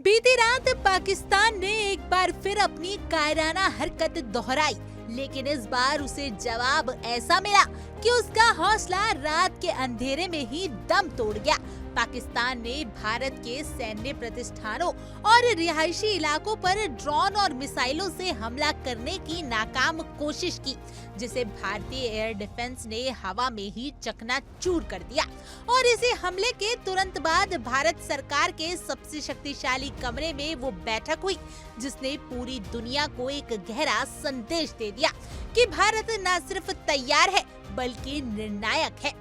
बीती रात पाकिस्तान ने एक बार फिर अपनी कायराना हरकत दोहराई, लेकिन इस बार उसे जवाब ऐसा मिला कि उसका हौसला रात के अंधेरे में ही दम तोड़ गया। पाकिस्तान ने भारत के सैन्य प्रतिष्ठानों और रिहायशी इलाकों पर ड्रोन और मिसाइलों से हमला करने की नाकाम कोशिश की, जिसे भारतीय एयर डिफेंस ने हवा में ही चकनाचूर कर दिया। और इसी हमले के तुरंत बाद भारत सरकार के सबसे शक्तिशाली कमरे में वो बैठक हुई, जिसने पूरी दुनिया को एक गहरा संदेश दे दिया कि भारत न सिर्फ तैयार है बल्कि निर्णायक है।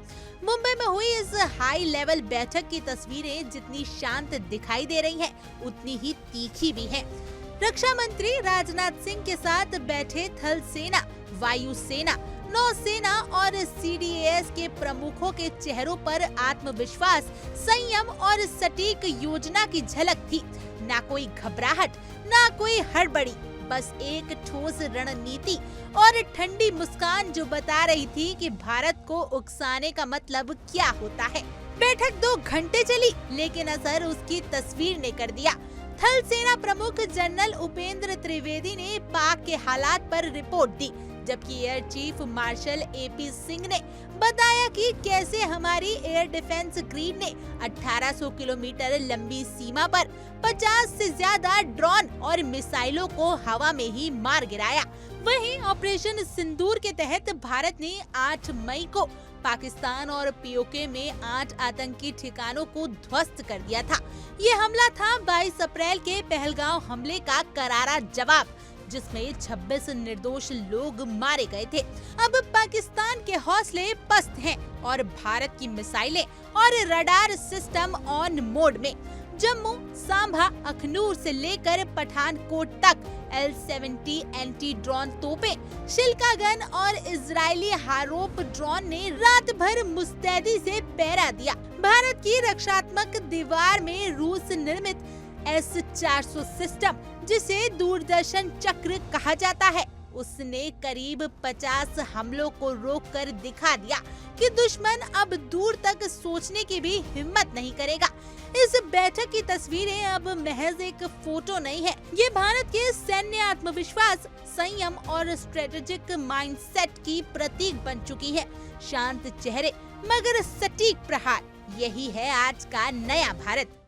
मुंबई में हुई इस हाई लेवल बैठक की तस्वीरें जितनी शांत दिखाई दे रही हैं, उतनी ही तीखी भी हैं। रक्षा मंत्री राजनाथ सिंह के साथ बैठे थल सेना, वायु सेना, नौसेना और CDAS के प्रमुखों के चेहरों पर आत्मविश्वास, संयम और सटीक योजना की झलक थी। ना कोई घबराहट, ना कोई हड़बड़ी, बस एक ठोस रणनीति और ठंडी मुस्कान जो बता रही थी कि भारत को उकसाने का मतलब क्या होता है। बैठक 2 घंटे चली, लेकिन असर उसकी तस्वीर ने कर दिया। थल सेना प्रमुख जनरल उपेंद्र त्रिवेदी ने पाक के हालात पर रिपोर्ट दी, जबकि air chief marshal AP Singh ने बताया कि कैसे हमारी एयर डिफेंस ग्रिड ने 1800 किलोमीटर लंबी सीमा पर 50 से ज्यादा ड्रोन और मिसाइलों को हवा में ही मार गिराया। वहीं ऑपरेशन सिंदूर के तहत भारत ने 8 मई को पाकिस्तान और POK में 8 आतंकी ठिकानों को ध्वस्त कर दिया था। ये हमला था 22 अप्रैल के पहलगांव हमले का करारा जवाब, जिसमें 26 निर्दोष लोग मारे गए थे। अब पाकिस्तान के हौसले पस्त हैं और भारत की मिसाइलें और रडार सिस्टम ऑन मोड में। जम्मू, सांभा, अखनूर से लेकर पठानकोट तक L-70 एंटी ड्रोन तोपें, शिल्का गन और इजरायली हारोप ड्रोन ने रात भर मुस्तैदी से पहरा दिया। भारत की रक्षात्मक दीवार में रूस निर्मित S-400 सिस्टम, जिसे दूरदर्शन चक्र कहा जाता है, उसने करीब 50 हमलों को रोककर दिखा दिया कि दुश्मन अब दूर तक सोचने की भी हिम्मत नहीं करेगा। इस बैठक की तस्वीरें अब महज एक फोटो नहीं है, ये भारत के सैन्य आत्मविश्वास, संयम और स्ट्रेटेजिक माइंडसेट की प्रतीक बन चुकी है। शांत चेहरे मगर सटीक प्रहार, यही है आज का नया भारत।